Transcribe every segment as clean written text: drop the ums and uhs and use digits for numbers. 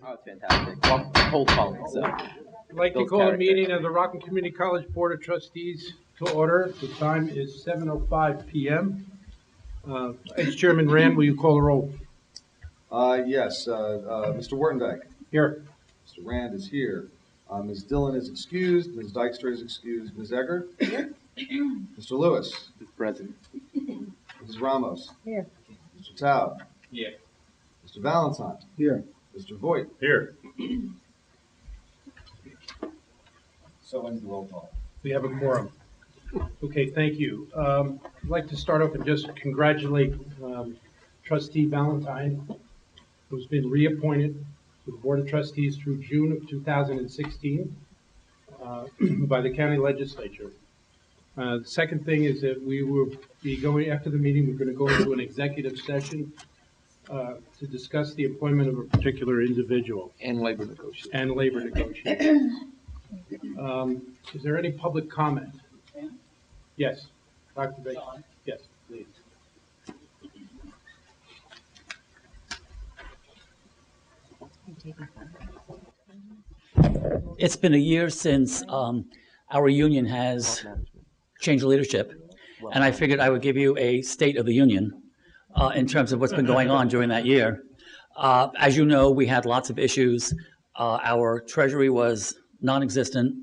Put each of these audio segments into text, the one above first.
Oh, it's fantastic. Well, whole phone, so. I'd like to Builds call a character. meeting of the Rockland Community College Board of Trustees to order. The time is 7:05 p.m. Vice Chairman Rand, will you call the roll? Yes, Mr. Wartenbeck. Here. Mr. Rand is here. Ms. Dillon is excused. Ms. Dykstra is excused. Ms. Egger? Here. Mr. Lewis? Present. Mrs. Ramos? Here. Mr. Taub? Here. Mr. Valentine? Here. Mr. Voigt? Here. So ends the roll call. We have a quorum. Okay, thank you. I'd like to start off and just congratulate Trustee Valentine, who's been reappointed to the Board of Trustees through June of 2016 by the county legislature. The second thing is that we will be going, after the meeting, we're going to go into an executive session to discuss the employment of a particular individual. And labor negotiation. And labor negotiation. Is there any public comment? Yes, Dr. Baker. Yes, please. It's been a year since our union has changed leadership, and I figured I would give you a state of the union in terms of what's been going on during that year. As you know, we had lots of issues. Our treasury was non-existent,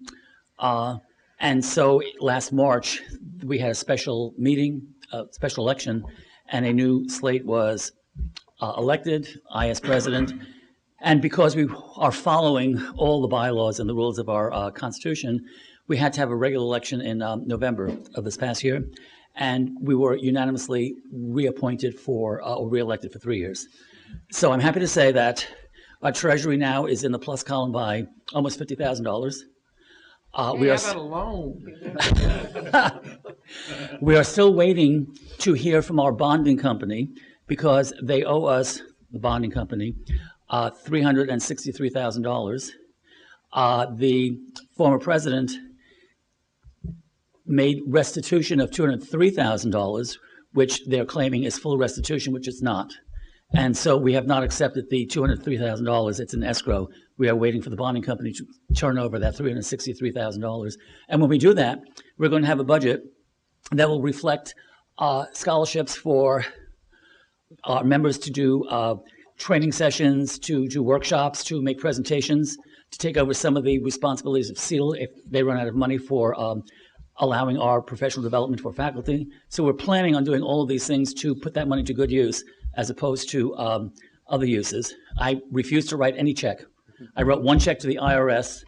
and so last March we had a special meeting, a special election, and a new slate was elected. I as president. And because we are following all the bylaws and the rules of our Constitution, we had to have a regular election in November of this past year, and we were unanimously reappointed for or reelected for 3 years. So I'm happy to say that our treasury now is in the plus column by almost $50,000. We are alone. we are still waiting to hear from our bonding company because they owe us, the bonding company, $363,000. The former president made restitution of $203,000, which they're claiming is full restitution, which it's not. And so we have not accepted the $203,000. It's an escrow. We are waiting for the bonding company to turn over that $363,000. And when we do that, we're going to have a budget that will reflect scholarships for our members to do training sessions, to do workshops, to make presentations, to take over some of the responsibilities of SEAL if they run out of money for allowing our professional development for faculty. So we're planning on doing all of these things to put that money to good use as opposed to other uses. I refuse to write any check. I wrote one check to the IRS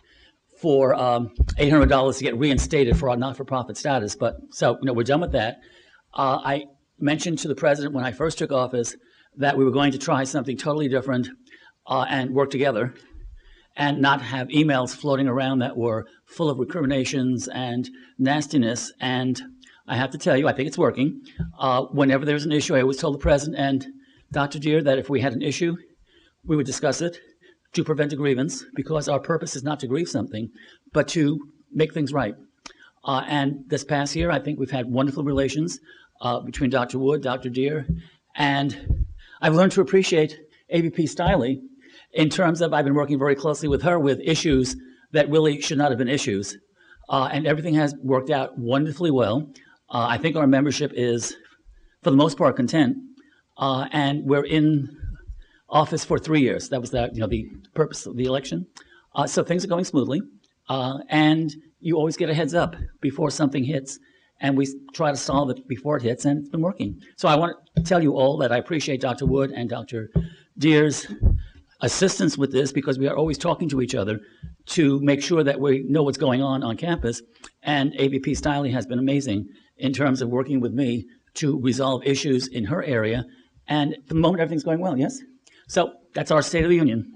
for $800 to get reinstated for our not-for-profit status. But so, we're done with that. I mentioned to the president when I first took office that we were going to try something totally different and work together and not have emails floating around that were full of recriminations and nastiness. And I have to tell you, I think it's working. Whenever there's an issue, I always told the president and Dr. Deere that if we had an issue, we would discuss it to prevent a grievance, because our purpose is not to grieve something, but to make things right. And this past year, I think we've had wonderful relations between Dr. Wood, Dr. Deere, and I've learned to appreciate AVP Stiley in terms of I've been working very closely with her with issues that really should not have been issues. And everything has worked out wonderfully well. I think our membership is, for the most part, content. And we're in office for 3 years. That was the purpose of the election. So things are going smoothly. And you always get a heads up before something hits. And we try to solve it before it hits, and it's been working. So I want to tell you all that I appreciate Dr. Wood and Dr. Deere's assistance with this, because we are always talking to each other to make sure that we know what's going on campus. And AVP Stiley has been amazing in terms of working with me to resolve issues in her area. And at the moment, everything's going well, yes? So that's our State of the Union.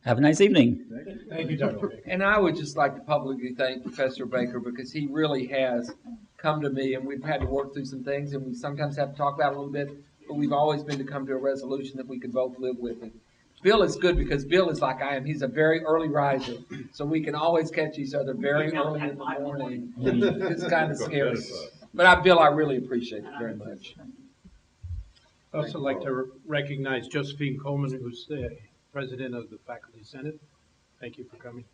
Have a nice evening. Thank you, Dr. Baker. And I would just like to publicly thank Professor Baker, because he really has come to me, and we've had to work through some things, and we sometimes have to talk about it a little bit, but we've always been to come to a resolution that we could both live with. And Bill is good because Bill is like I am. He's a very early riser, so we can always catch each other very early in the morning. It's kind of scary. But Bill, I really appreciate it very much. I'd also like to recognize Josephine Coleman, who's President of the Faculty Senate. Thank you for coming.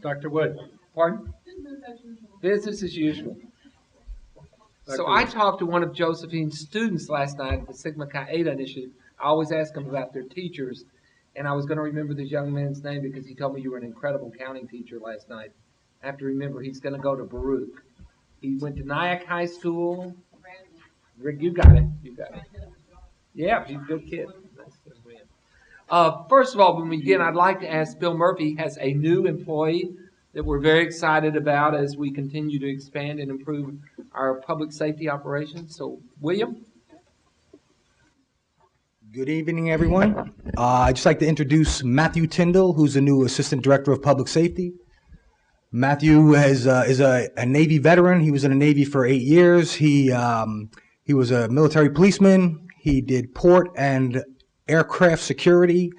Dr. Wood. Pardon? Business as usual. So Dr. I Wood. talked to one of Josephine's students last night at the Sigma Chi Eta initiative. I always ask them about their teachers, and I was going to remember this young man's name because he told me you were an incredible counting teacher last night. I have to remember he's going to go to Baruch. He went to Nyack High School. Rick, you got it. You got it. Yeah, he's a good kid. First of all, when we begin, I'd like to ask Bill Murphy has a new employee that we're very excited about as we continue to expand and improve our public safety operations. So, William? Good evening, everyone. I'd just like to introduce Matthew Tyndall, who's the new Assistant Director of Public Safety. Matthew is a Navy veteran. He was in the Navy for 8 years. He was a military policeman. He did port and aircraft security.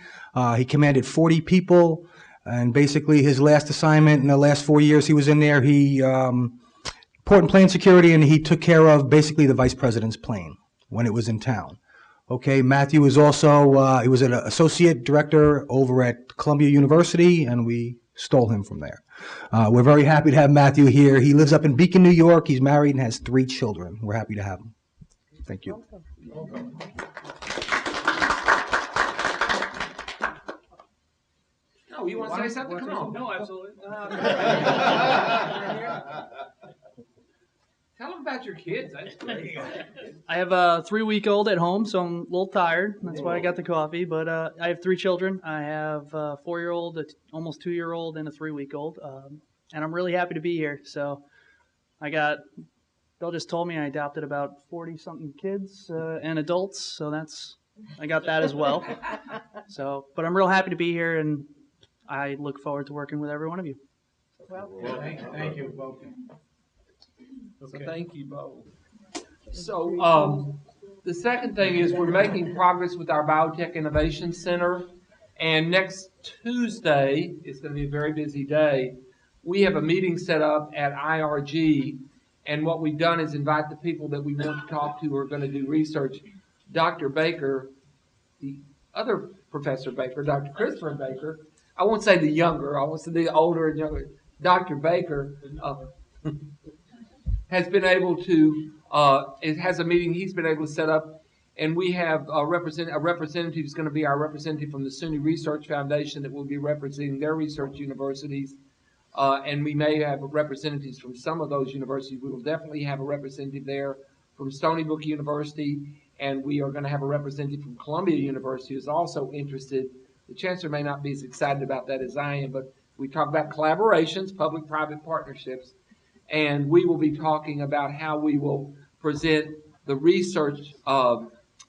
He commanded 40 people. And basically his last assignment in the last 4 years he was in there, he port and plane security, and he took care of basically the vice president's plane when it was in town. Okay, Matthew is also, he was an associate director over at Columbia University, and we stole him from there. We're very happy to have Matthew here. He lives up in Beacon, New York. He's married and has 3 children. We're happy to have him. Thank you. No, you want to say something? Come on. No, absolutely. Tell them about your kids. That's great. I have a 3-week-old at home, so I'm a little tired. That's why I got the coffee. But I have 3 children. I have a 4-year-old, almost 2-year-old, and a 3-week-old. And I'm really happy to be here. So Bill just told me I adopted about 40-something kids and adults. So I got that as well. But I'm real happy to be here, and I look forward to working with every one of you. Thank you. Welcome. So thank you both. So the second thing is we're making progress with our Biotech Innovation Center. And next Tuesday, it's going to be a very busy day. We have a meeting set up at IRG. And what we've done is invite the people that we want to talk to who are going to do research. Dr. Baker, the other Professor Baker, Dr. Christopher Baker, I won't say the younger, I won't say the older and younger, Dr. Baker has been able to, it has a meeting he's been able to set up, and we have a representative who's going to be our representative from the SUNY Research Foundation that will be representing their research universities, and we may have representatives from some of those universities. We will definitely have a representative there from Stony Brook University, and we are going to have a representative from Columbia University who's also interested. The chancellor may not be as excited about that as I am, but we talk about collaborations, public-private partnerships, and we will be talking about how we will present the research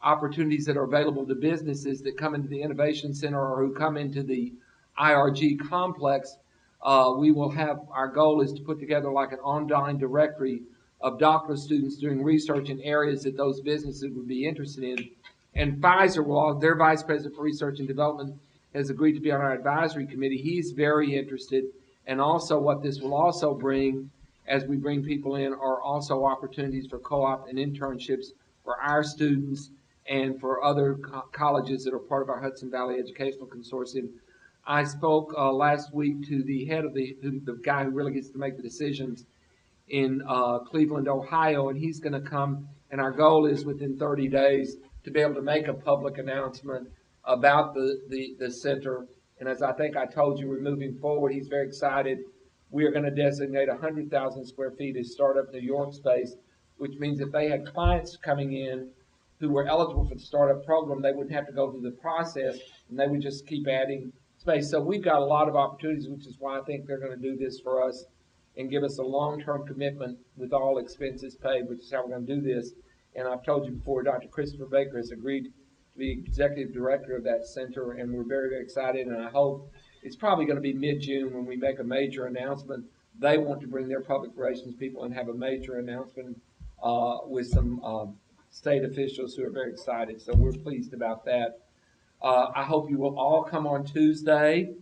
opportunities that are available to businesses that come into the Innovation Center or who come into the IRG complex. We will have, our goal is to put together like an online directory of doctoral students doing research in areas that those businesses would be interested in. And Pfizer will, their vice president for research and development has agreed to be on our advisory committee. He's very interested. And also what this will also bring, as we bring people in, are also opportunities for co-op and internships for our students and for other colleges that are part of our Hudson Valley Educational Consortium. I spoke last week to the head of the guy who really gets to make the decisions in Cleveland, Ohio, and he's going to come, and our goal is within 30 days to be able to make a public announcement about the center. And as I think I told you, we're moving forward. He's very excited. We are going to designate 100,000 square feet as Startup New York space, which means if they had clients coming in who were eligible for the startup program, they wouldn't have to go through the process, and they would just keep adding space. So we've got a lot of opportunities, which is why I think they're going to do this for us and give us a long-term commitment with all expenses paid, which is how we're going to do this. And I've told you before, Dr. Christopher Baker has agreed to be executive director of that center, and we're very, very excited, and I hope it's probably going to be mid-June when we make a major announcement. They want to bring their public relations people and have a major announcement with some state officials who are very excited. So we're pleased about that. I hope you will all come on Tuesday.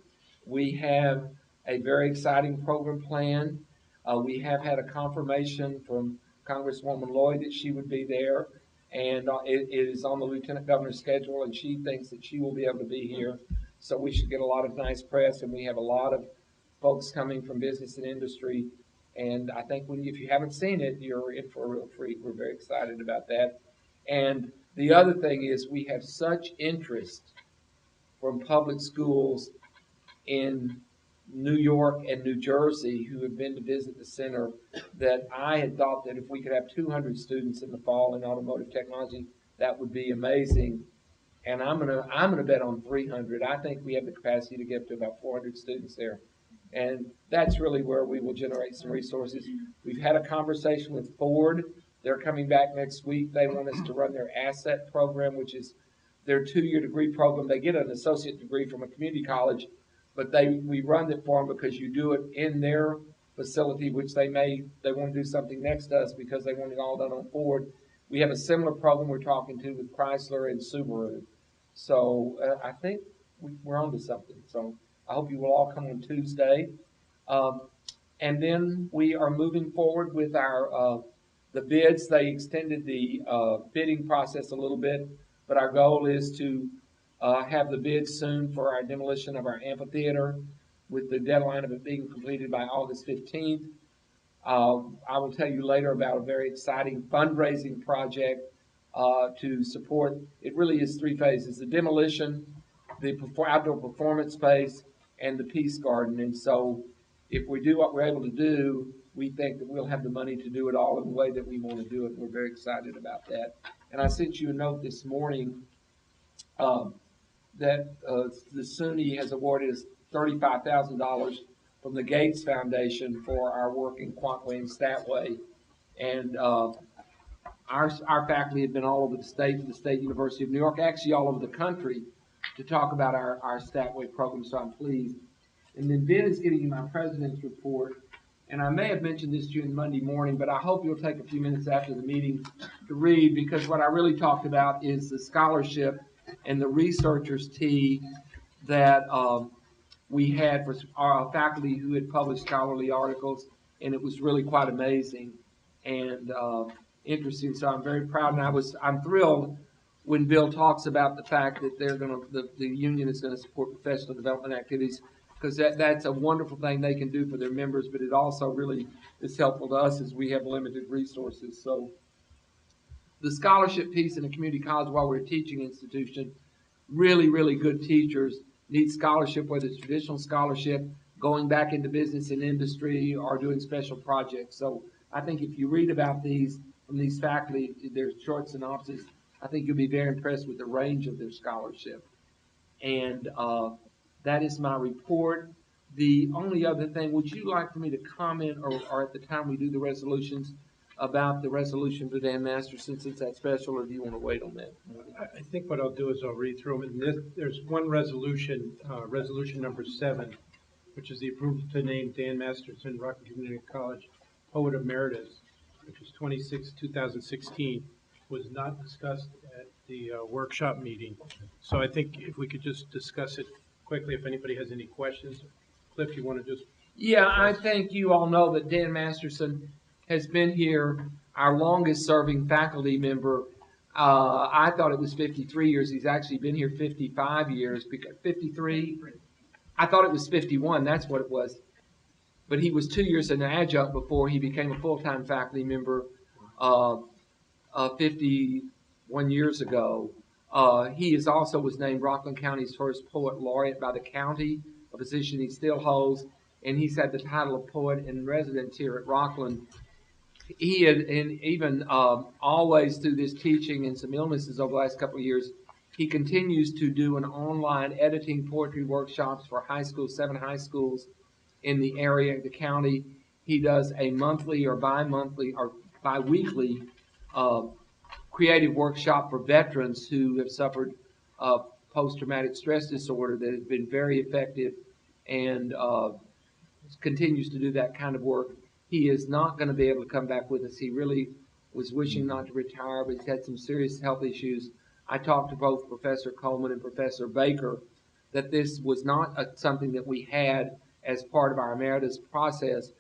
We have a very exciting program planned. We have had a confirmation from Congresswoman Lloyd that she would be there. and it is on the Lieutenant Governor's schedule, and she thinks that she will be able to be here. So we should get a lot of nice press, and we have a lot of folks coming from business and industry. And I think if you haven't seen it, you're in for a real treat. We're very excited about that. And the other thing is we have such interest from public schools in New York and New Jersey who have been to visit the center that I had thought that if we could have 200 students in the fall in automotive technology, that would be amazing. And I'm gonna bet on 300. I think we have the capacity to get up to about 400 students there. And that's really where we will generate some resources. We've had a conversation with Ford. They're coming back next week. They want us to run their asset program, which is their 2-year degree program. They get an associate degree from a community college, but we run it for them because you do it in their facility, which they want to do something next to us because they want it all done on Ford. We have a similar program we're talking to with Chrysler and Subaru. So I think we're on to something. So I hope you will all come on Tuesday. And then we are moving forward with our the bids. They extended the bidding process a little bit, but our goal is to have the bids soon for our demolition of our amphitheater, with the deadline of it being completed by August 15th. I will tell you later about a very exciting fundraising project to support. It really is 3 phases: the demolition, the outdoor performance space, and the Peace Garden. And so if we do what we're able to do, we think that we'll have the money to do it all in the way that we want to do it. We're very excited about that. And I sent you a note this morning that the SUNY has awarded us $35,000 from the Gates Foundation for our work in Quantway and Statway. And our faculty have been all over the State University of New York, actually all over the country, to talk about our Statway program, so I'm pleased. And then Ben is getting you my president's report. And I may have mentioned this to you on Monday morning, but I hope you'll take a few minutes after the meeting to read, because what I really talked about is the scholarship and the researcher's tea that we had for our faculty who had published scholarly articles, and it was really quite amazing and interesting. So I'm very proud, and I'm thrilled when Bill talks about the fact that the union is going to support professional development activities, because that's a wonderful thing they can do for their members, but it also really is helpful to us as we have limited resources. So the scholarship piece in a community college, while we're a teaching institution, really, really good teachers need scholarship, whether it's traditional scholarship, going back into business and industry, or doing special projects. So I think if you read about these from these faculty, their short synopsis, I think you'll be very impressed with the range of their scholarship. And that is my report. The only other thing, would you like for me to comment, or at the time we do the resolutions, about the resolution for Dan Masterson, since that's special, or do you want to wait on that? I think what I'll do is I'll read through them. And there's one resolution, resolution number 7, which is the approval to name Dan Masterson, Rockland Community College Poet Emeritus, which is 26/2016, was not discussed at the workshop meeting. So I think if we could just discuss it quickly, if anybody has any questions. Cliff, you want to just? Yeah, I think you all know that Dan Masterson has been here, our longest serving faculty member. I thought it was 53 years. He's actually been here 55 years. 53? I thought it was 51. That's what it was. But he was 2 years an adjunct before he became a full-time faculty member 51 years ago. He also was named Rockland County's first poet laureate by the county, a position he still holds, and he's had the title of poet in residence here at Rockland. He had, and even always through this teaching and some illnesses over the last couple of years, he continues to do an online editing poetry workshops for high schools, 7 high schools in the area, the county. He does a monthly or bi-monthly or bi-weekly creative workshop for veterans who have suffered post-traumatic stress disorder that has been very effective, and continues to do that kind of work. He is not going to be able to come back with us. He really was wishing not to retire, but he's had some serious health issues. I talked to both Professor Coleman and Professor Baker that this was not something that we had as part of our emeritus process,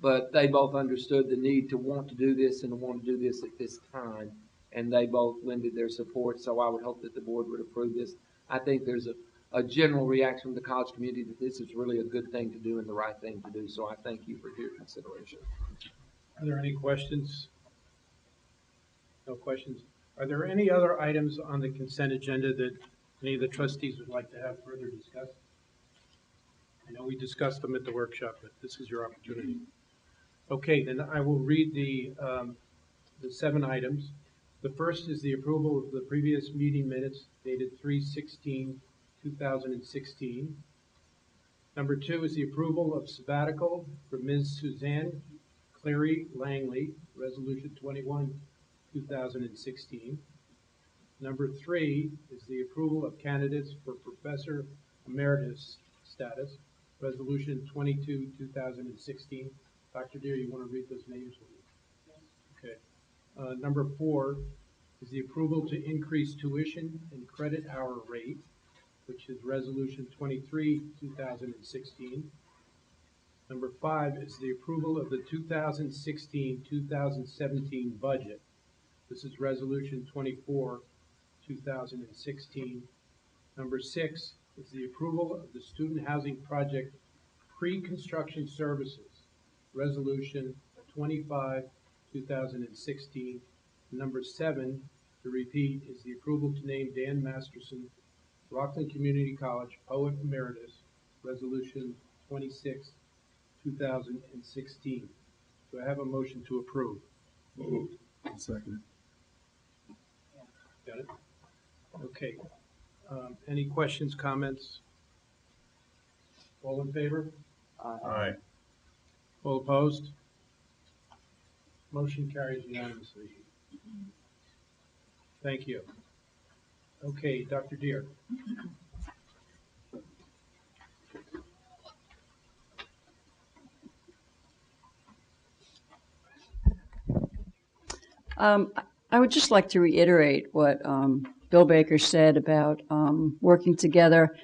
but they both understood the need to want to do this and to want to do this at this time. and they both lended their support, so I would hope that the board would approve this. I think there's a general reaction from the college community that this is really a good thing to do and the right thing to do, so I thank you for your consideration. Are there any questions? No questions. Are there any other items on the consent agenda that any of the trustees would like to have further discussed? I know we discussed them at the workshop, but this is your opportunity. Okay, then I will read the 7 items. The first is the approval of the previous meeting minutes dated 3/16/2016. Number 2 is the approval of sabbatical for Ms. Suzanne Clary Langley, Resolution 21/2016. Number 3 is the approval of candidates for Professor Emeritus status, Resolution 22/2016. Dr. Deere, you want to read those names? Okay. Number 4 is the approval to increase tuition and credit hour rate, which is Resolution 23/2016. Number 5 is the approval of the 2016-2017 budget. This is Resolution 24/2016. Number 6 is the approval of the Student Housing Project Pre-Construction Services, Resolution 25/2016. Number 7, to repeat, is the approval to name Dan Masterson, Rockland Community College Poet Emeritus, Resolution 26/2016. Do I have a motion to approve? Moved. Second. Got it? Okay. Any questions, comments? All in favor? Aye. All opposed? Motion carries unanimously. Thank you. Okay, Dr. Deere. I would just like to reiterate what Bill Baker said about working together.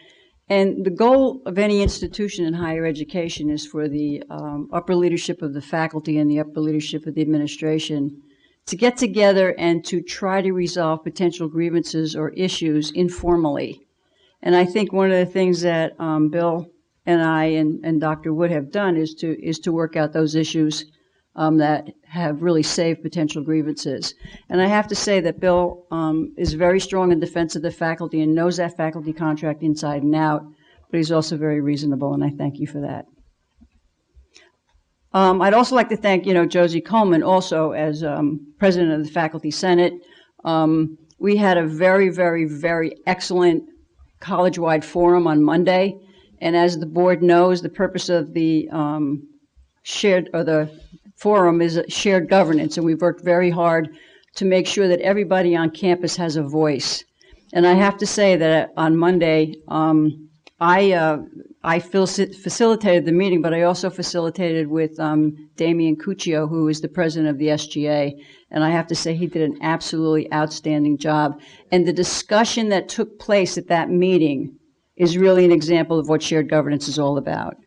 And the goal of any institution in higher education is for the upper leadership of the faculty and the upper leadership of the administration to get together and to try to resolve potential grievances or issues informally. And I think one of the things that Bill and I and Dr. Wood have done is to work out those issues that have really saved potential grievances. And I have to say that Bill is very strong in defense of the faculty and knows that faculty contract inside and out, but he's also very reasonable, and I thank you for that. I'd also like to thank, Josie Coleman also as president of the Faculty Senate. We had a very, very, very excellent college-wide forum on Monday, and as the board knows, the purpose of the the forum is shared governance, and we've worked very hard to make sure that everybody on campus has a voice. And I have to say that on Monday, I facilitated the meeting, but I also facilitated with Damian Cuccio, who is the president of the SGA, and I have to say he did an absolutely outstanding job. And the discussion that took place at that meeting is really an example of what shared governance is all about.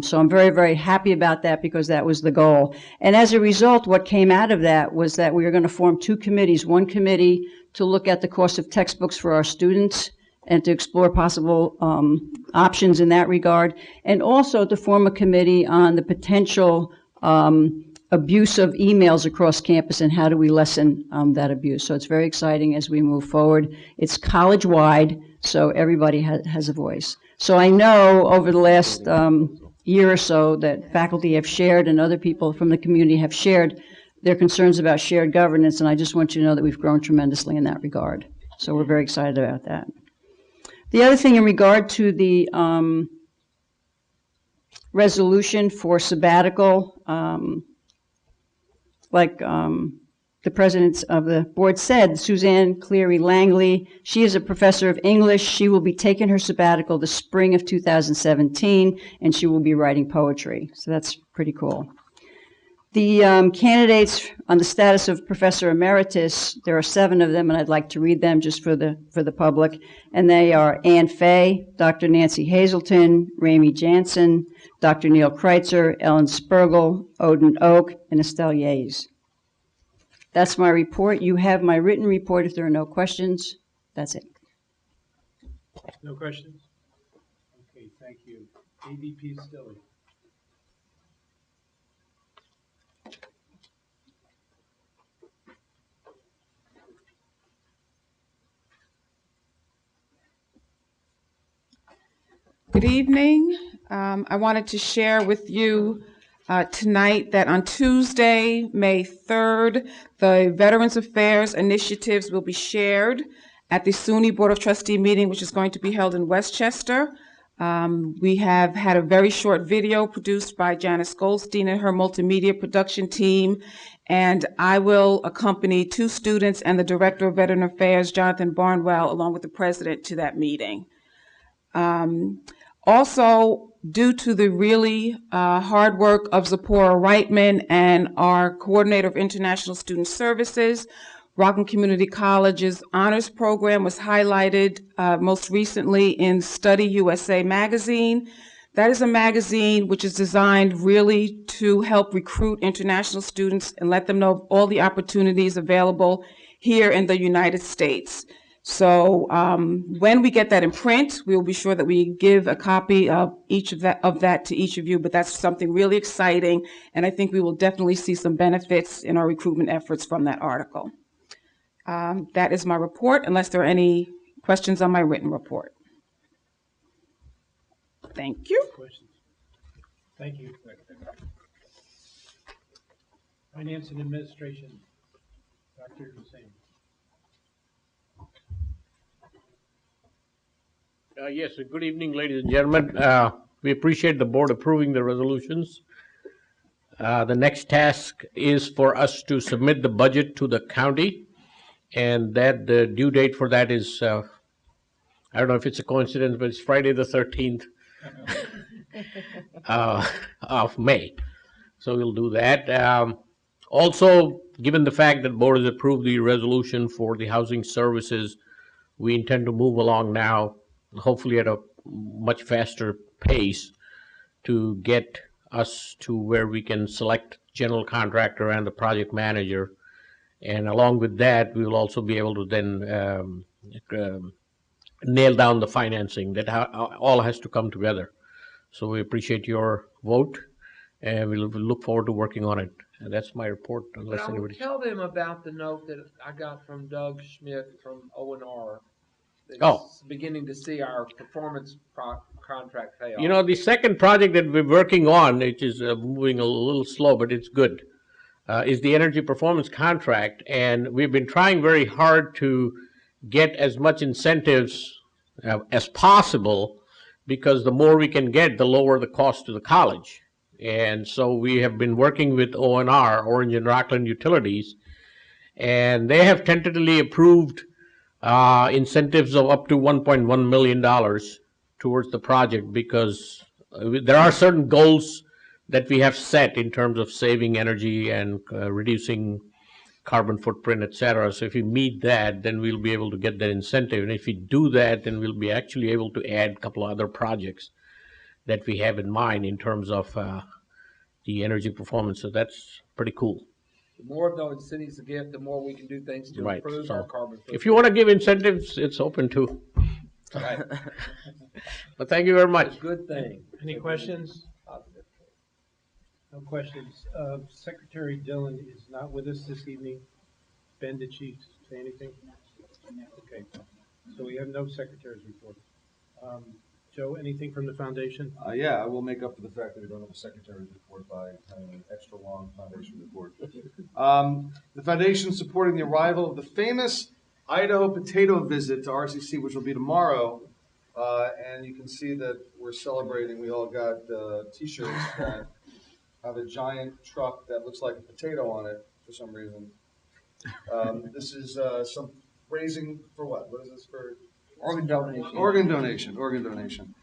So I'm very, very happy about that because that was the goal. And as a result, what came out of that was that we were going to form 2 committees. One committee to look at the cost of textbooks for our students and to explore possible options in that regard, and also to form a committee on the potential abuse of emails across campus and how do we lessen that abuse. So it's very exciting as we move forward. It's college-wide, so everybody has a voice. So I know over the last year or so that faculty have shared and other people from the community have shared their concerns about shared governance, and I just want you to know that we've grown tremendously in that regard. So we're very excited about that. The other thing in regard to the resolution for sabbatical, the president of the board said, Suzanne Cleary Langley, she is a professor of English. She will be taking her sabbatical the spring of 2017, and she will be writing poetry. So that's pretty cool. The candidates on the status of Professor Emeritus, there are 7 of them, and I'd like to read them just for the public. And they are Ann Fay, Dr. Nancy Hazelton, Ramey Jansen, Dr. Neil Kreitzer, Ellen Spergel, Odin Oak, and Estelle Yates. That's my report. You have my written report. If there are no questions, that's it. No questions? Okay, thank you. AVP Stilley. Good evening. I wanted to share with you tonight that on Tuesday, May 3rd, the Veterans Affairs initiatives will be shared at the SUNY Board of Trustee meeting, which is going to be held in Westchester. We have had a very short video produced by Janice Goldstein and her multimedia production team, and I will accompany 2 students and the Director of Veteran Affairs, Jonathan Barnwell, along with the President, to that meeting. Also, due to the really hard work of Zipporah Reitman and our Coordinator of International Student Services, Rockland Community College's honors program was highlighted most recently in Study USA magazine. That is a magazine which is designed really to help recruit international students and let them know of all the opportunities available here in the United States. So when we get that in print, we will be sure that we give a copy of that to each of you, but that's something really exciting, and I think we will definitely see some benefits in our recruitment efforts from that article. That is my report, unless there are any questions on my written report. Thank you. Questions? Thank you. Finance and Administration, Dr. Hussain. Yes, good evening, ladies and gentlemen. We appreciate the board approving the resolutions. The next task is for us to submit the budget to the county, and that the due date for that is, I don't know if it's a coincidence, but it's Friday the 13th of May. So we'll do that. Also, given the fact that the board has approved the resolution for the housing services, we intend to move along now, hopefully at a much faster pace, to get us to where we can select general contractor and the project manager. And along with that, we will also be able to then nail down the financing. That all has to come together. So we appreciate your vote, and we'll look forward to working on it. And that's my report, unless But I anybody... would tell them about the note that I got from Doug Schmidt from O&R. Oh. Beginning to see our performance contract pay off. You know, the second project that we're working on, which is moving a little slow, but it's good, is the energy performance contract. And we've been trying very hard to get as much incentives as possible, because the more we can get, the lower the cost to the college. And so we have been working with O&R, Orange and Rockland Utilities, and they have tentatively approved incentives of up to $1.1 million towards the project, because there are certain goals that we have set in terms of saving energy and reducing carbon footprint, etc. So if we meet that, then we'll be able to get that incentive. And if we do that, then we'll be actually able to add a couple of other projects that we have in mind in terms of the energy performance. So that's pretty cool. The more of those cities a gift, the more we can do things to improve our carbon footprint. If you want to give incentives, it's open too. Right. But thank you very much. Good thing. Any questions? No questions. Secretary Dillon is not with us this evening. Ben, did she say anything? Okay. So we have no secretary's report. Joe, anything from the foundation? Yeah, I will make up for the fact that we don't have a secretary's report by having an extra long foundation report. The foundation supporting the arrival of the famous Idaho potato visit to RCC, which will be tomorrow. And you can see that we're celebrating. We all got T-shirts that have a giant truck that looks like a potato on it for some reason. This is some raising for what? What is this for? Organ donation. Organ donation. Organ donation.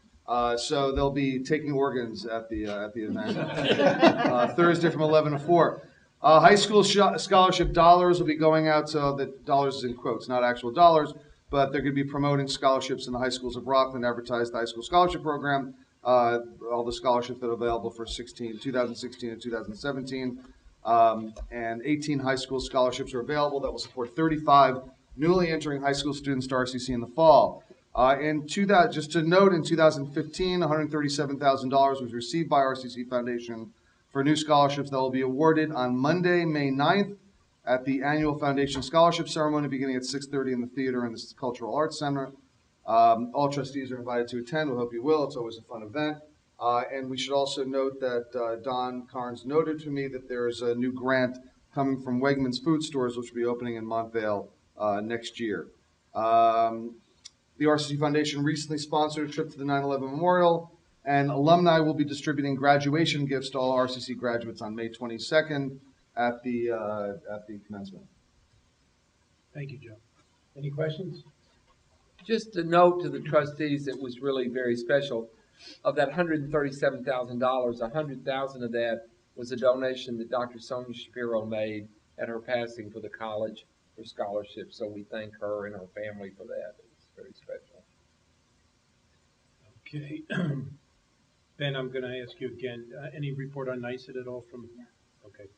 So they'll be taking organs at the event Thursday from 11 to 4. High school scholarship dollars will be going out. So the dollars is in quotes, not actual dollars, but they're going to be promoting scholarships in the high schools of Rockland. Advertise the high school scholarship program. All the scholarships that are available for 2016 and 2017. And 18 high school scholarships are available that will support 35 newly entering high school students to RCC in the fall. Just to note, in 2015, $137,000 was received by RCC Foundation for new scholarships that will be awarded on Monday, May 9th at the annual Foundation Scholarship Ceremony beginning at 6:30 in the theater in the Cultural Arts Center. All trustees are invited to attend. We hope you will. It's always a fun event. And we should also note that Don Carnes noted to me that there is a new grant coming from Wegmans Food Stores, which will be opening in Montvale next year. The RCC Foundation recently sponsored a trip to the 9/11 Memorial, and alumni will be distributing graduation gifts to all RCC graduates on May 22nd at the commencement. Thank you, Joe. Any questions? Just a note to the trustees, it was really very special. Of that $137,000, $100,000 of that was a donation that Dr. Sonia Shapiro made at her passing for the college for scholarships. So we thank her and her family for that. It's very special. Okay. Ben, I'm going to ask you again, any report on NICET at all from? Okay,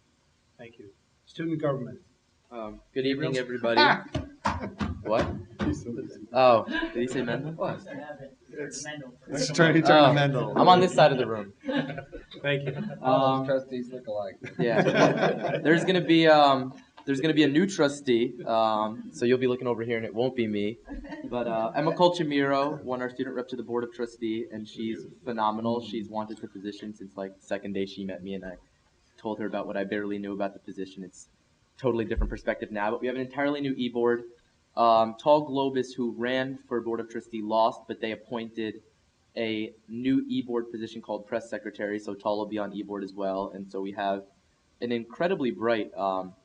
thank you. Student government. Good evening, everybody. What? Oh, did he say Mendel? What? It's turning to Mendel. I'm on this side of the room. Thank you. All trustees look alike. Yeah. There's gonna be a new trustee, so you'll be looking over here, and it won't be me. But Emma Colchimiro won our student rep to the Board of Trustees, and she's phenomenal. She's wanted the position since like the second day she met me, and I told her about what I barely knew about the position. It's totally different perspective now, but we have an entirely new e-board. Tall Globus, who ran for Board of Trustee, lost, but they appointed a new e-board position called press secretary, so Tall will be on e-board as well. And so we have an incredibly bright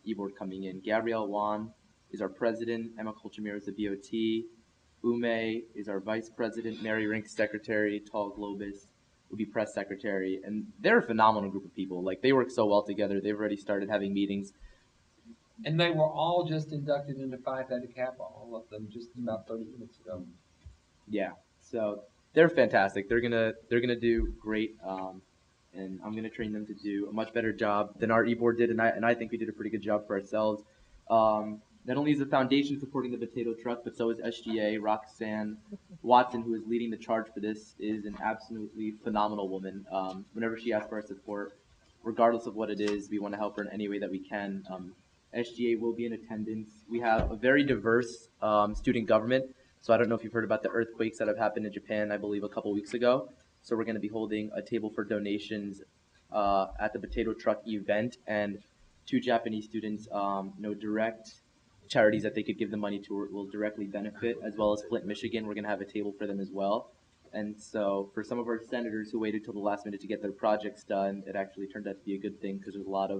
e-board coming in. Gabrielle Wan is our president, Emma Colchimiro is the BOT, Ume is our vice president, Mary Rink secretary, Tall Globus will be press secretary, and they're a phenomenal group of people. Like, they work so well together. They've already started having meetings. And they were all just inducted into Phi Theta Kappa, all of them, just about 30 minutes ago. Yeah, so they're fantastic. They're gonna do great, and I'm gonna train them to do a much better job than our e-board did, and I think we did a pretty good job for ourselves. Not only is the foundation supporting the potato truck, but so is SGA. Roxanne Watson, who is leading the charge for this, is an absolutely phenomenal woman. Whenever she asks for our support, regardless of what it is, we want to help her in any way that we can. SGA will be in attendance. We have a very diverse student government. So I don't know if you've heard about the earthquakes that have happened in Japan, I believe, a couple weeks ago. So we're going to be holding a table for donations at the potato truck event, and 2 Japanese students, direct charities that they could give the money to will directly benefit, as well as Flint, Michigan. We're going to have a table for them as well. And so for some of our senators who waited till the last minute to get their projects done, it actually turned out to be a good thing, because there's a lot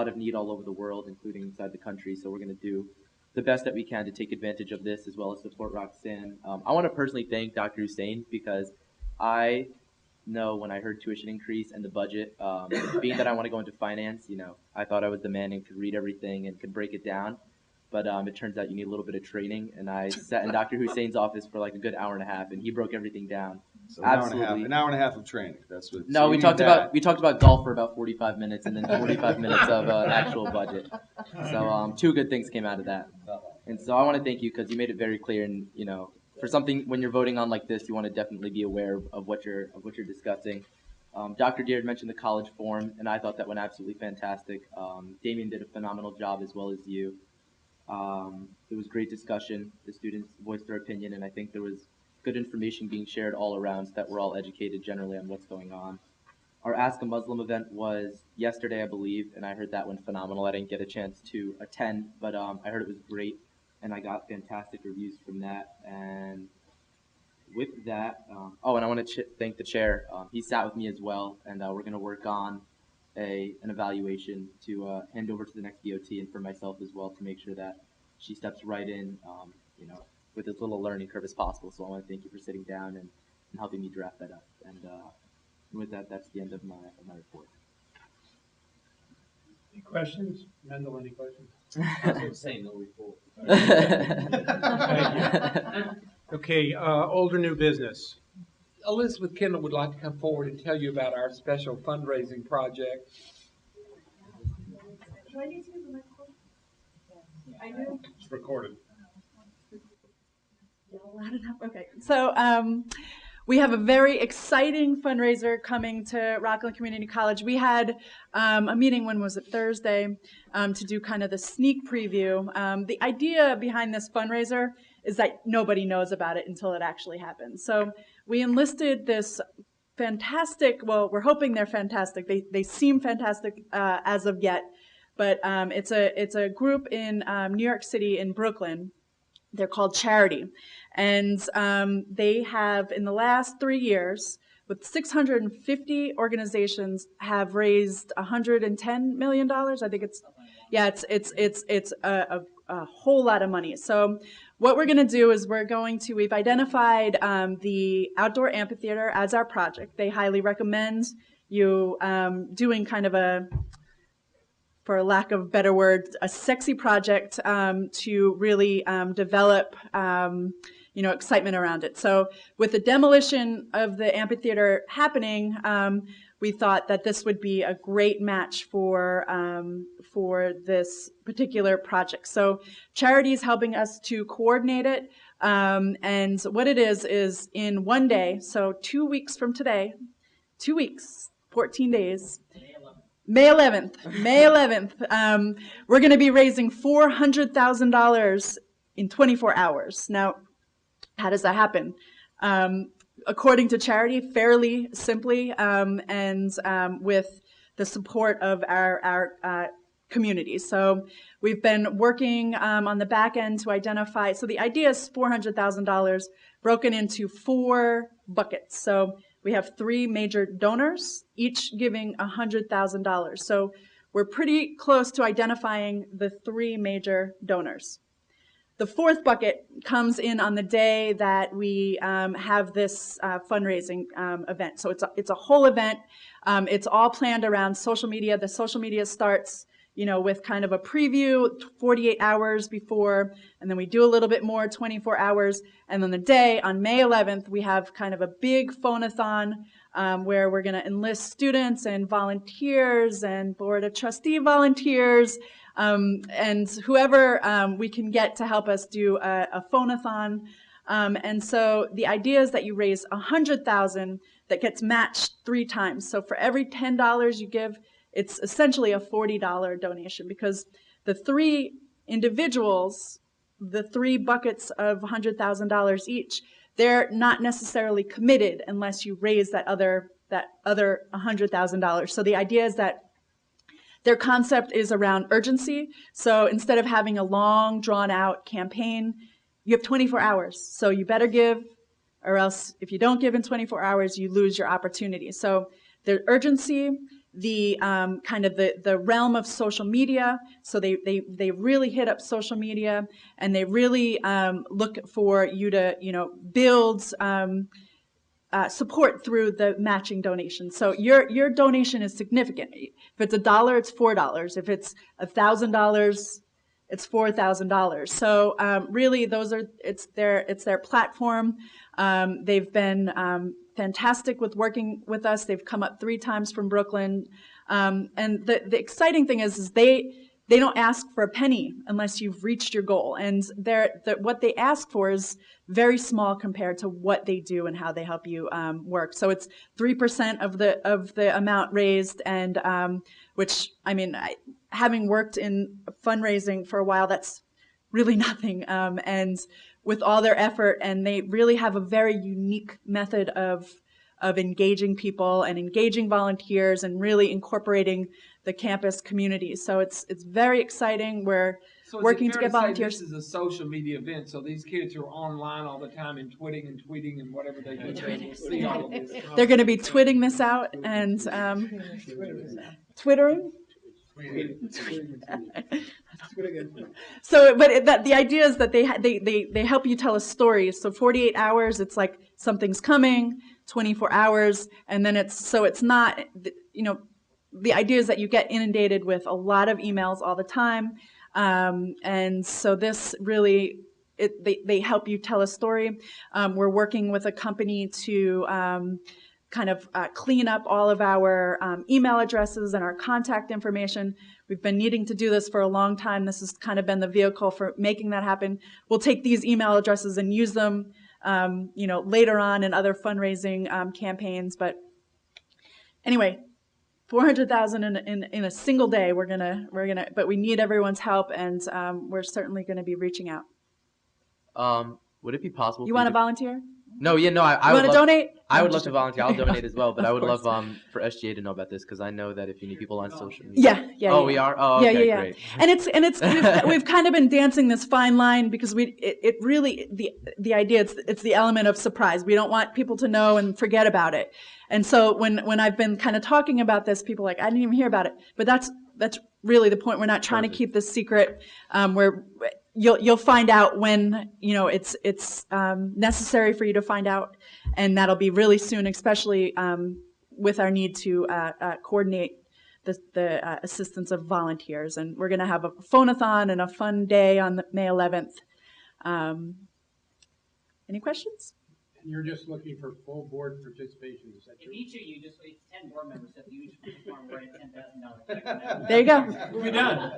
of need all over the world, including inside the country. So we're going to do the best that we can to take advantage of this, as well as support Roxanne. I want to personally thank Dr. Hussein, because I know when I heard tuition increase and the budget, being that I want to go into finance, I thought I was the man and could read everything and could break it down. But it turns out you need a little bit of training, and I sat in Dr. Hussein's office for like a good hour and a half, and he broke everything down. So Absolutely. an hour and a half of training. That's what. No, so we talked about golf for about 45 minutes, and then 45 minutes of actual budget. So 2 good things came out of that. And so I want to thank you, because you made it very clear, and for something when you're voting on like this, you want to definitely be aware of what you're discussing. Dr. Deard mentioned the college forum, and I thought that went absolutely fantastic. Damien did a phenomenal job, as well as you. It was great discussion. The students voiced their opinion, and I think there was good information being shared all around, so that we're all educated generally on what's going on. Our Ask a Muslim event was yesterday, I believe, and I heard that went phenomenal. I didn't get a chance to attend, but I heard it was great, and I got fantastic reviews from that. And with that, and I want to thank the chair. He sat with me as well, and we're going to work on an evaluation to hand over to the next DOT, and for myself as well, to make sure that she steps right in, with as little learning curve as possible. So I want to thank you for sitting down and helping me draft that up. And with that, that's the end of my report. Any questions? Mendel, any questions? I was saying no report. Thank you. Okay, old or new business? Elizabeth Kendall would like to come forward and tell you about our special fundraising project. Do I need to use the microphone? I do. It's recorded. Loud enough? Okay. So we have a very exciting fundraiser coming to Rockland Community College. We had a meeting, when was it, Thursday, to do kind of the sneak preview. The idea behind this fundraiser is that nobody knows about it until it actually happens. So we enlisted this fantastic, well, we're hoping they're fantastic. They seem fantastic as of yet, but it's a group in New York City, in Brooklyn. They're called Charity. And they have, in the last 3 years, with 650 organizations, have raised $110 million. I think it's a whole lot of money. So what we're going to do is we've identified the outdoor amphitheater as our project. They highly recommend you doing kind of for lack of a better word, a sexy project to really develop excitement around it. So with the demolition of the amphitheater happening, we thought that this would be a great match for this particular project. So Charity is helping us to coordinate it, and what it is in one day, so 2 weeks from today, 2 weeks, 14 days, May 11th, we're going to be raising $400,000 in 24 hours. Now, how does that happen? According to Charity, fairly simply, and with the support of our community. So we've been working on the back end to identify, so the idea is $400,000 broken into 4 buckets. So we have 3 major donors, each giving $100,000. So we're pretty close to identifying the 3 major donors. The 4th bucket comes in on the day that we have this fundraising event. So it's a whole event. It's all planned around social media. The social media starts, with kind of a preview 48 hours before, and then we do a little bit more 24 hours. And then the day on May 11th, we have kind of a big phone-a-thon where we're going to enlist students and volunteers and Board of Trustee volunteers and whoever we can get to help us do a phone-a-thon. And so the idea is that you raise $100,000 that gets matched 3 times. So for every $10 you give, it's essentially a $40 donation, because the 3 individuals, the 3 buckets of $100,000 each, they're not necessarily committed unless you raise that other $100,000. So the idea is that their concept is around urgency. So instead of having a long, drawn-out campaign, you have 24 hours. So you better give, or else if you don't give in 24 hours, you lose your opportunity. So the urgency, the kind of the realm of social media. So they really hit up social media, and they really look for you to build support through the matching donation. So your donation is significant. If it's $1, it's $4. If it's $1,000, it's $4,000. So really, it's their platform. They've been fantastic with working with us. They've come up 3 times from Brooklyn, and the exciting thing is they don't ask for a penny unless you've reached your goal. And what they ask for is very small compared to what they do and how they help you work. So it's 3% of the amount raised, and which, having worked in fundraising for a while, that's really nothing. And with all their effort, and they really have a very unique method of engaging people and engaging volunteers and really incorporating the campus community. So it's very exciting. We're working to get volunteers. This is a social media event, so these kids are online all the time and tweeting and whatever they do. We'll see all of this. They're going to be twitting this out and twittering. So, but the idea is that they help you tell a story. So 48 hours, it's like something's coming. 24 hours, and then it's not, the idea is that you get inundated with a lot of emails all the time, and so this really, they help you tell a story. We're working with a company to kind of clean up all of our email addresses and our contact information. We've been needing to do this for a long time. This has kind of been the vehicle for making that happen. We'll take these email addresses and use them, later on in other fundraising campaigns. But anyway, 400,000 in a single day. But we need everyone's help, and we're certainly going to be reaching out. Would it be possible? You want to volunteer? No, yeah, no. I You would want to donate? I No, would just love to volunteer. I'll donate as well, but I would course. love for SGA to know about this because I know that if you need people on social media. Yeah. Oh, we are. Oh, okay, yeah. great. And it's we've kind of been dancing this fine line because it really the idea it's the element of surprise. We don't want people to know and forget about it. And so when I've been kind of talking about this, people are like, I didn't even hear about it. But that's really the point. We're not trying to keep this secret. Where you'll find out when it's necessary for you to find out, and that'll be really soon, especially with our need to coordinate the assistance of volunteers. And we're going to have a phone-a-thon and a fun day on May 11th. Any questions? And you're just looking for full board participation, is that If true? each of you, just 10 board members, if you each want to write a $10,000 check. There you go. We'll be done.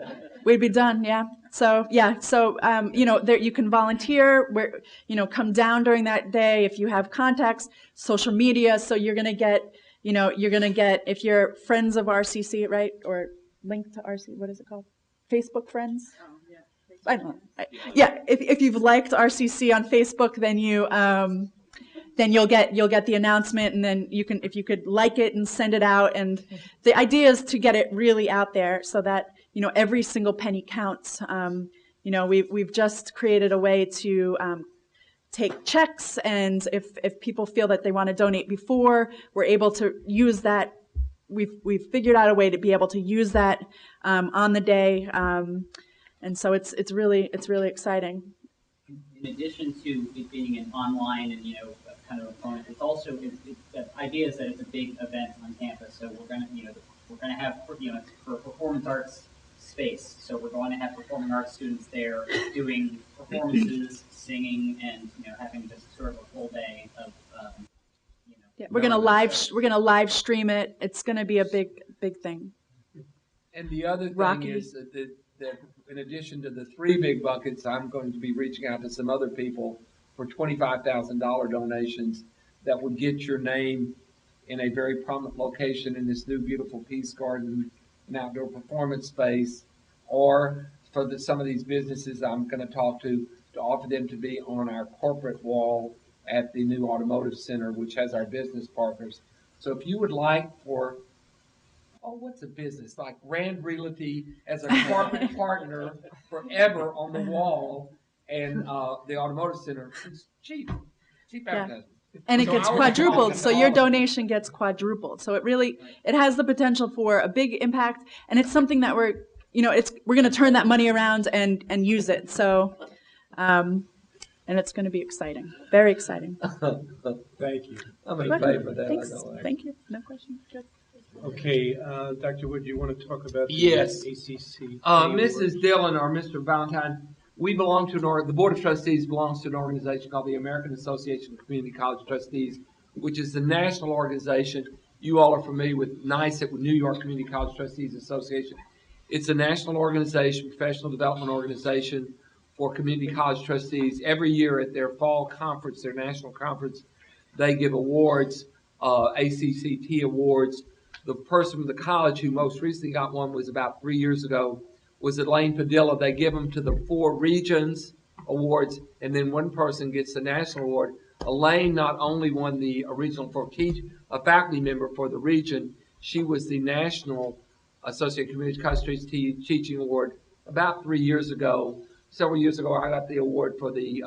We'd be done, yeah. So there you can volunteer. Come down during that day if you have contacts, social media. So you're gonna get if you're friends of RCC, right, or linked to RCC. What is it called? Facebook friends. Oh, yeah. I don't know. If you've liked RCC on Facebook, then you'll get the announcement, and then if you could like it and send it out. And the idea is to get it really out there so that every single penny counts. We've just created a way to take checks, and if people feel that they want to donate before, we're able to use that. We've figured out a way to be able to use that on the day, and so it's really exciting. In addition to it being an online and kind of a component, it's also the idea is that it's a big event on campus. So we're going to have it's for performance arts space. So we're going to have performing arts students there doing performances, singing, and having just sort of a full day of. Yeah, we're gonna live stream it. It's gonna be a big thing. And the other thing Rocky. is that in addition to the 3 big buckets, I'm going to be reaching out to some other people for $25,000 donations that would get your name in a very prominent location in this new beautiful Peace Garden and outdoor performance space, or for some of these businesses I'm going to talk to offer them to be on our corporate wall at the new automotive center, which has our business partners. So if you would like for what's a business? Like Rand Realty as a corporate partner forever on the wall, and the automotive center. It's cheap advertising. And it So gets I would quadrupled, call so your donation gets quadrupled. So it has the potential for a big impact, and it's something that we're going to turn that money around and use it. So, and it's going to be exciting, very exciting. Thank you. I'm going to pay for that. Thanks. I know that. Thank you. No question. Good. Okay, Dr. Wood, you want to talk about the Yes. ACC? Mrs. Dillon or Mr. Valentine, we belong to the Board of Trustees belongs to an organization called the American Association of Community College Trustees, which is the national organization. You all are familiar with NYSET, with New York Community College Trustees Association. It's a national organization, professional development organization for community college trustees. Every year at their fall conference, their national conference, they give awards, ACCT awards. The person from the college who most recently got one was about 3 years ago, was Elaine Padilla. They give them to the 4 regions awards, and then one person gets the national award. Elaine not only won the original for a faculty member for the region, she was the National Associate Community College Trustees Teaching Award about 3 years ago. Several years ago, I got the award for the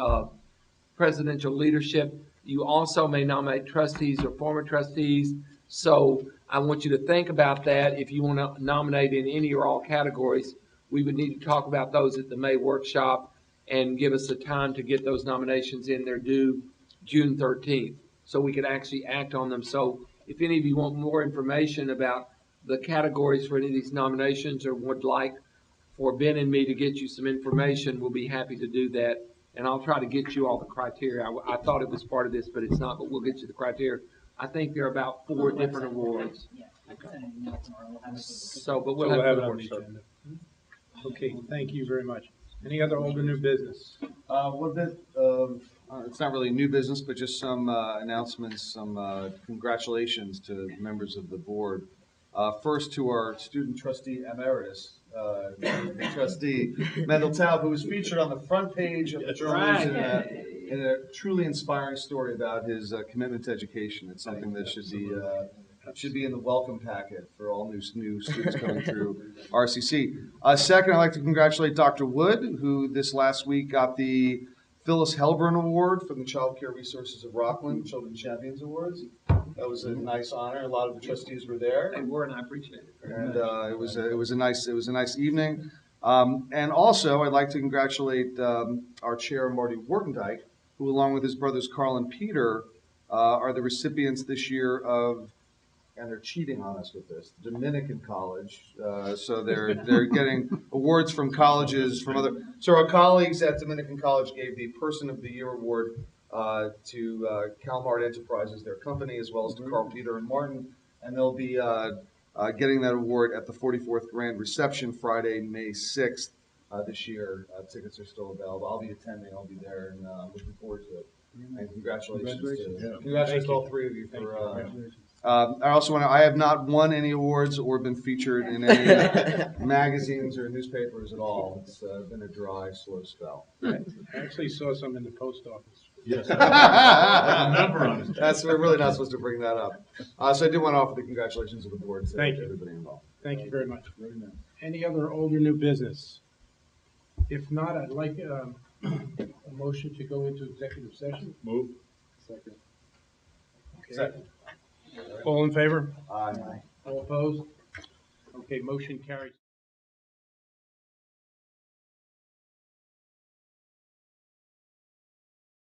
presidential leadership. You also may nominate trustees or former trustees. So I want you to think about that. If you want to nominate in any or all categories, we would need to talk about those at the May workshop and give us the time to get those nominations in. They're due June 13th, so we could actually act on them. So if any of you want more information about the categories for any of these nominations or would like for Ben and me to get you some information, we'll be happy to do that. And I'll try to get you all the criteria. I thought it was part of this, but it's not, but we'll get you the criteria. I think there are about 4 different awards. So, but we'll So have it it on the agenda. Okay, thank you very much. Any other old or new business? One bit of, it's not really new business, but just some announcements, some congratulations to members of the board. First to our student trustee emeritus, trustee Mendel Taub, who was featured on the front page of the Journal in a truly inspiring story about his commitment to education. It's something that should be in the welcome packet for all new students coming through RCC. Second, I'd like to congratulate Dr. Wood, who this last week got the Phyllis Helburn Award from the Child Care Resources of Rockland Children Champions Awards. That was a nice honor. A lot of the trustees were there. They were, and I appreciate it. And it was a nice evening. And also, I'd like to congratulate our chair, Marty Wortendijk, who, along with his brothers Carl and Peter, are the recipients this year of, and they're cheating on us with this, Dominican College. So they're getting awards from colleges from other. So our colleagues at Dominican College gave the Person of the Year award to CalMart Enterprises, their company, as well as to Carl, Peter, and Martin, and they'll be getting that award at the 44th Grand Reception Friday, May 6th this year. Tickets are still available. I'll be attending. I'll be there, and looking forward to it. And congratulations to all 3 of you for. I also want to. I have not won any awards or been featured in any magazines or newspapers at all. It's been a dry, slow spell. I actually saw some in the post office. Yes. We're really not supposed to bring that up. So I do want to offer the congratulations to the board to Thank you. everybody involved. Thank you very much. Any other old or new business? If not, I'd like a motion to go into executive session. Move. Second. Second. All in favor? Aye. All opposed? Okay, motion carries.